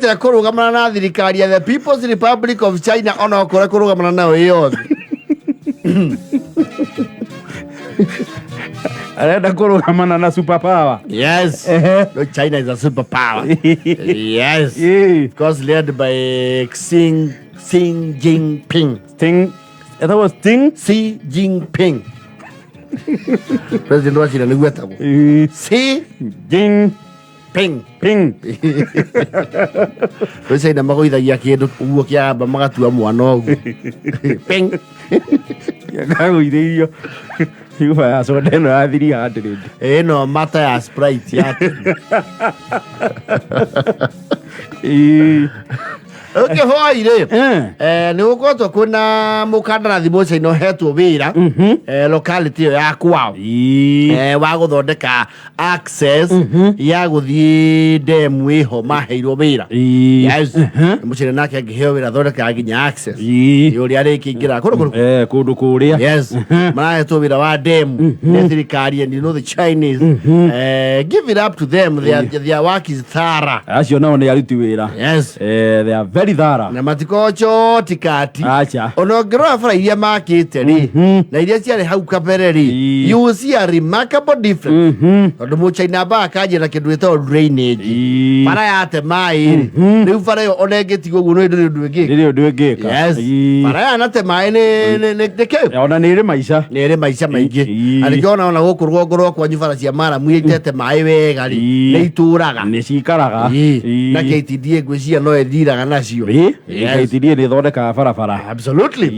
atia kurugamana na thirikari ya the People's Republic of China ona okore kurugamana nayo yothe. Arenda kurugamana na superpower. Yes. No, China is a superpower. Yes. Because led by Xi Jinping. That was Xi Jinping. President wa China ni gwetagwo. Xi Jinping. Rwese na magoithagia kindu uguo kiamba magatua mwana uguo. Ping. Yagagoithirio. Yuba ya soda no ya 300. No mata ya Sprite yake. Okay, hoire. Ni ukoto kuna mukandarathi mocha ino hetwo wira locality ya kwao. Wa guthondeka access ya guthie demu iho maheirwo wira. Yes. Muchere nake angiheo wira thondeka nginya access. Yuri ari kingira kundu kuria. Yes. Marahetwo wira wa demu ni thirikari and you know the Chinese give it up to them. Their work is thorough. Acio nao ni aruti wira. Yes. They are very thorough. Na matikocho tikati. Acha. Onogera fara iria makite ri. Na iria ciari hau kabere ri. You see a remarkable difference. Tondu muChina ba kanjira kindu gitwo drainage. Bara yate mai. Riu bara yo onegetigwo guo no ndu ngika. Yes. Bara yana te mai ne ke. Ona ni ri maica. Ni ri maica maingi. Ani kiona ona guku rwongo kwa nyubara cia mara muitete mai wega ri. Ni ituraga. Ni cikaraga. Na KTDA ngwiciria no ethiraga nacio. KTDA ni thondeka barabara. Absolutely.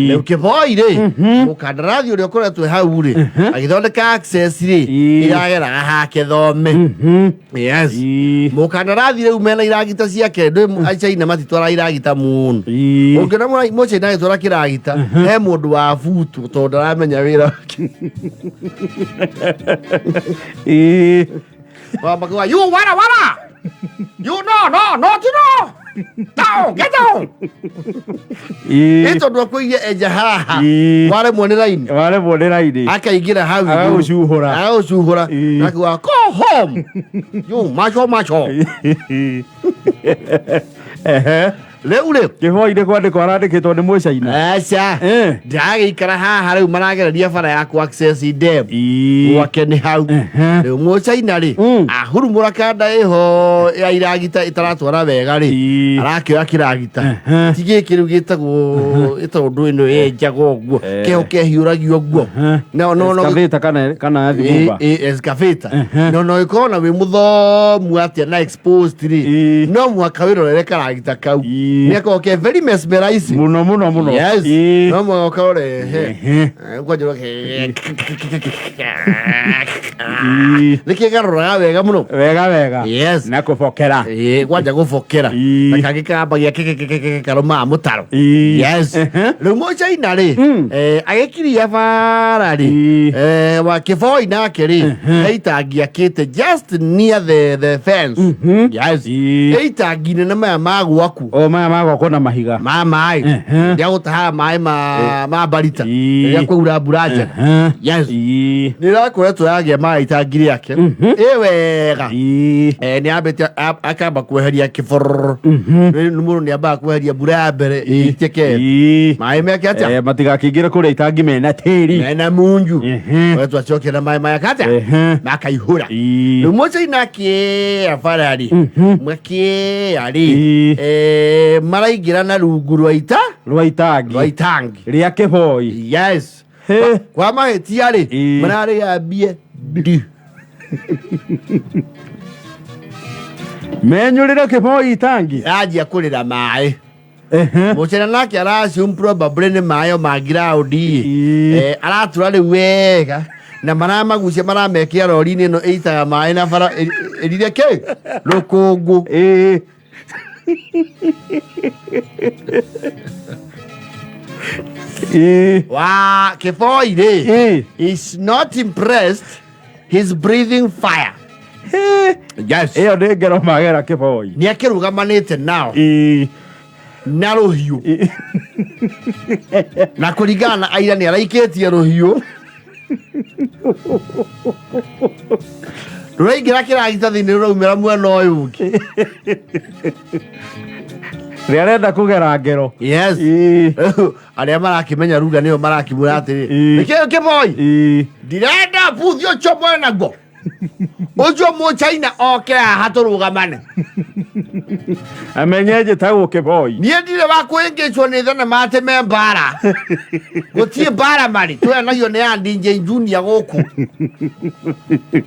Leo Kiboi ri. Mukandarathi uria koretwe hau ri. Agithondeka access ri. Iragera hake thome. Yes. Mukandarathi riu mena iragita ciake ndu China matitwara iragita muno. Ungina muChina gitwara kiragita. He mundu wa futu tondu aramenya wira. Wabagwa you wara. You no. Get down. Ito ndo kuiye ejaha. Wale mwone line. Akaigira hau. Agushuhura. Nakwa go home. You macho. Leo Kiboi de kwandikwo arandikitwo ni muChina. Acha. Ndagikara haha riu maragereria bara ya ku access dem. Wake ni hau. Riu muChina ri. Ahurumura kanda iho ya iragita itaratwara wega ri. Arakioya kiragita. Tige kiru gitagwo itondu ino yenjago guo. Keho kehiuragio guo. No. Excavator kana thimba. Excavator. No ikona we muthomu atia na exposed ri. No mwaka wirorere karagita kau. Neko ke very mesmerizing. Muno. Yes. No mo kaore. Kwa jiro ke. Nikigarura wega muno. Wega. Yes. Na kufokera. Kwanja gufokera. Na kagikamba ya karoma mutaro. Yes. Riu muChina ri. Agekiria bara ri. Wa Kiboi nake ri. Itangi akite just near the fence. Yes. Itangi ne na magwaku. Maya magwako na mahiga. Mai. Ndia gutaha mai ma barita. Ndia kuura buraja. Yes. Nira kuretwo yagia mai itangi yake. Wega. Ni abete akamba kweheria kibor. Numuru ni aba kweheria bura mbere iteke. Mai meke atia. Matigakingire kuria itangi mena tiri. Mena munju. Wetu acoke na mai maya kata. Makaihura. MuChina ke afarari. Mwake ari. Maraigira na rungu rwa itangi ria Kiboi. Yes. Kwa mahetia ri marari ambie ndi menyurire Kiboi itangi ajia kurira mai. Muchere nake arasum probably ni mayo magiraundi. Aratura ri wega na maramagucia maramekia rori-ini no itaga mai na bara erire ke rukungu. Wow, Kiboi is not impressed. He's breathing fire. Yes. Eyo de gero magera Kiboi. Ni akirugamanite now. Na ruhiu. Na kuringana aira ni araikitie ruhiu. Rũraingĩra kĩragita-thĩinĩ rũraumĩra mwena ũyũ ũngĩ. Rĩarenda kũgera ngero. Yes. Arĩa marakĩmenya ruga nĩo marakĩmwĩra atĩrĩ. Nĩkĩo Kiboi. Ndirenda buthi ũcio mwena guo. Ũcio muChina oke haha tũrũgamane. Amenye njĩtagwo Kiboi. Niĩ ndirĩ wa kwĩngĩcwo nĩ thenema atĩ me bara. Gũtirĩ bara marĩ. Twenagio nĩ ya DJ Junior gũkũ.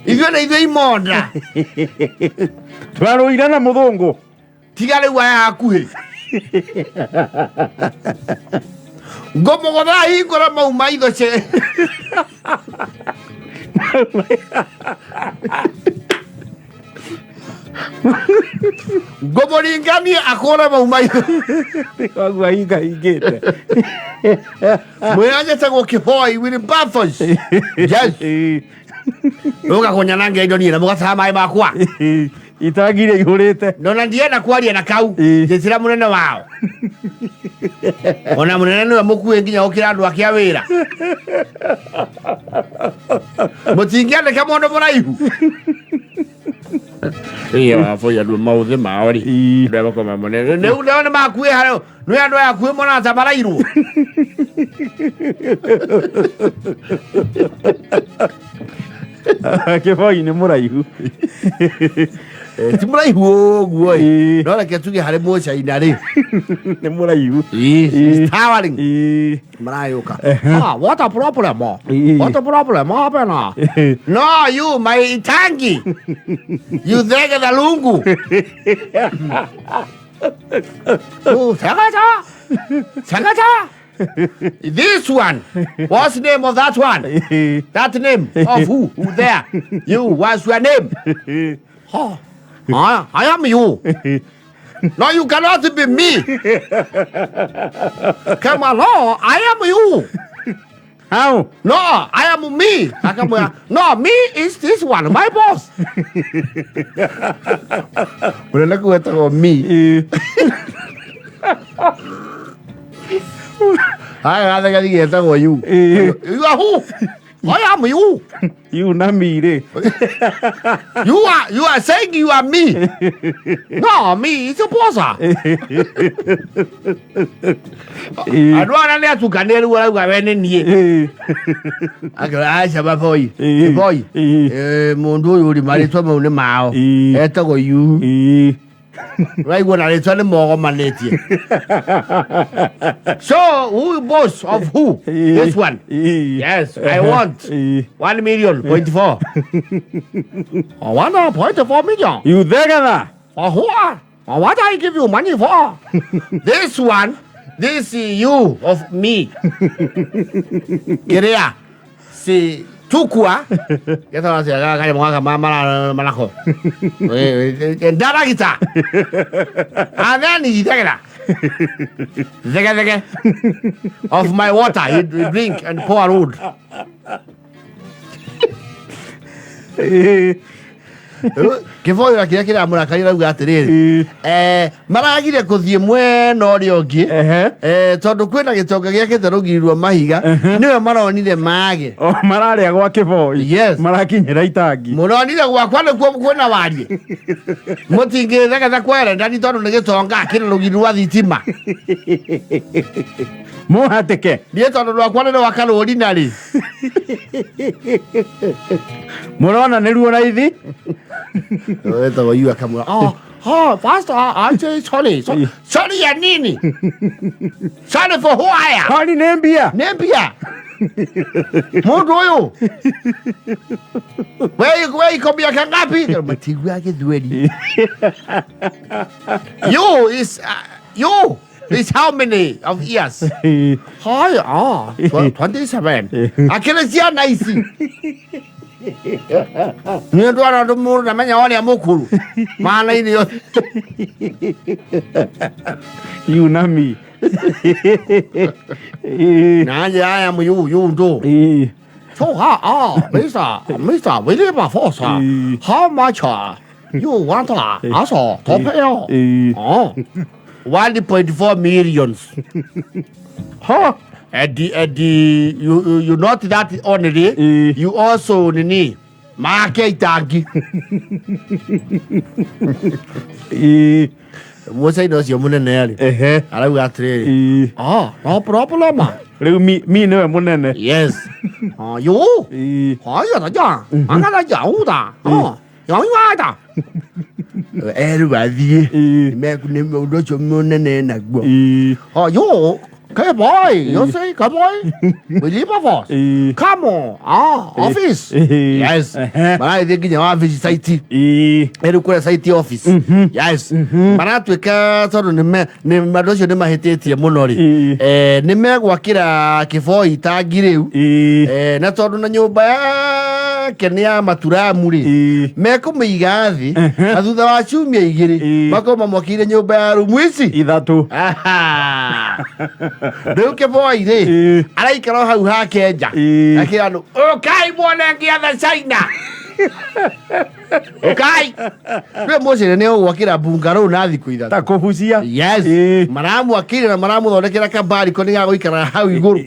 Ithuĩ nĩ ithuĩ imonda. Twarũire na mũthũngũ. Tiga rĩu aya hakuhĩ. Ngũmũgũthera hingũra mau maitho ce. Ngũmũringanie akũre mau maitho. Wagu ahingahingĩte. Mwĩra njĩtagwo Kiboi with buffers. Yes. Ũga kũnyananga indo niĩ na mũgataha maĩ makwa. Itangi rĩa ihũrĩte. Nona ndienda kwaria na kau. Njĩtĩra mũnene wao. Ona mũnene nĩwe mũkuĩ nginya gũkĩra andũ ake a wĩra. Mũtingĩandĩka mũndũ mũraihu. Wabũi andũ maũthĩ mao rĩ. Ndegũkoma mũnene. Rĩu nĩ makuĩ harĩ. Nĩ andũ aya akuĩ mona ta marairwo. Kiboi nĩ mũraihu. Ti mũraihu ũguo ĩ. No reke tuge harĩ muChina rĩ. Nĩ mũraihu. He's towering. Marayũka. What a problem. What a problem happened. No, you, my itangi. You thege the lungu. Sagata. Sagata. This one. What's the name of that one? That name of who? Who there? You. What's your name? I am you. No, you cannot be me. Come on, no, I am you. How? No, I am me. No, me is this one, my boss. Unaona kuweta me. I think I get that you. You are who? I am you. You na me re. You are saying you are me. No, me is a boss. I don't want to get where I went in here. I can ask my boy. Boy, Mondo, you the married to my mouth. Eto you. Right when I tell him more on my lady. So, who boss of who? This one. Yes, I want 1 million, 0.4. 1.4 million. You there na? For who? What I give you money for? This one, this is you of me. Kiria, si tukua. Kita masih agak kayak mau malako. Endara kita. Ada ni kita kira. Zega. Of my water, you drink and pour road. Kiboi rakira kira mũrakarĩra uga atĩrĩrĩ maragire kũthiĩ mwena ũrĩa ũngĩ tondũ kwĩna gĩtonga gĩakĩte rũgiri rwa mahiga nĩwe maronire mage mararĩa gwa Kiboi. Yes. Marakinyĩra itangi. Mũronire gwakwa nĩkuo kwĩna wariĩ mũtingĩthegetha kwerendani tondũ nĩ gĩtonga kĩna rũgiri rwa thitima Mũhatĩke. niĩ tondũ rwakwa nĩ rwa karũri na rĩ Mũrona nĩ ruo raithi. wetagwo yu akamwĩra pastor, sorry ya nini? Sorry for who I am. Hani nĩ mbia. Nĩ mbia. Mũndũ ũyũ we ikũmbia kangapi? Matigu yake thweri. You is how many of years? 27. Akĩrĩcia naici. Nĩ ndwara andũ mũndũ ndamenya ũrĩa mũkũrũ maana-inĩ yothe. You na me. Nanje I am you ndo. So Mr. we live a force. How much you want also to pay? 1.4 millions. Huh? You not that only. You also nini make itangi muChina ucio munene ri arauga atiriri no problem riu mi niwe munene yes yo haya da ja angana ja uda yo da eru athie ni mundu ucio munene naguo yo Kiboi, you see, Kiboi? We leave a force. Come on. Office. Yes. But I think in your office site. Educate site office. Yes. But I took a sort of the Madosha de Mahete Monori. Nime Wakira Kiboi, Tagiri. Not all the new ba Kenya Matura Muri. Meko Migazi. As the Wachumi Giri. Mako Makira new bar, Wisi. Either two. Riu Kiboi ri araikara hau hake nja akira andu ukai muone ngiatha China ukai riu muChina ni ugwakira bungalow na thiku ithatu ta kubucia yes maramu akira na maramu thondekera kabari ko ni ga guikara hau iguru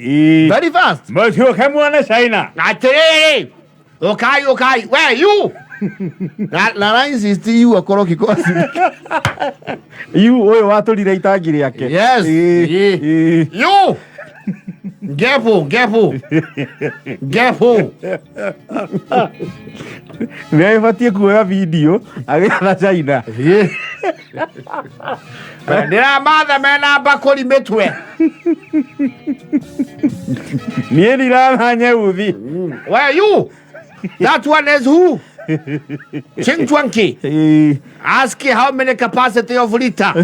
very fast mucio kamuone China atiriri ukai where you na insist you akoro kikosi you oyo waturire itangi riake yes you Gepo Nĩ batie kuoya video agĩatha China ndĩramatha mena mbakũri mĩtwe niĩ ndiratha uthi where you that one is who Ching Chwanki ask how many capacity of liter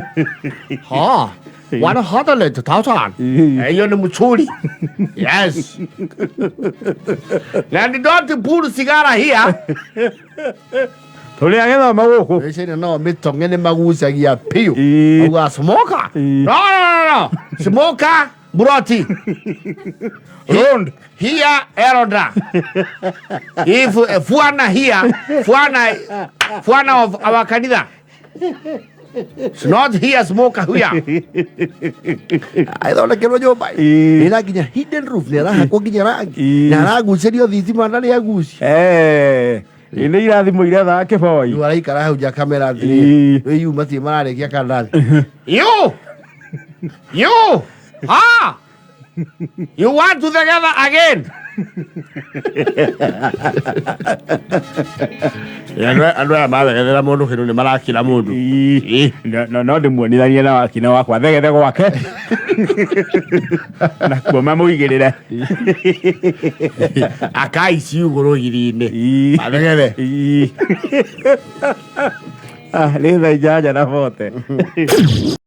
100,000 hiyo ni mchuri yes and don't pull sigara here tuli agethoma guku China no mitonge ni magucagia piu uga smoker no smoker Burati round here eroda if fuana here fuana of our kanitha it's not here smoker here I don't like it job ina ginya hidden roof ne raha ko ginya rangi na ragucerio thitima na ri aguci ine irathimo iretha Kiboi yu araikara hau ja kamera thiri we yu matie mararekia kandathi you you want to together again andu aya mathegethera mundu kindu ni marakira mundu no ndimuonithanie na wakina wakwa thegete gwake na kuoma muigirire akaici iguru giri-ini mathegere nĩ thaa 8 na 40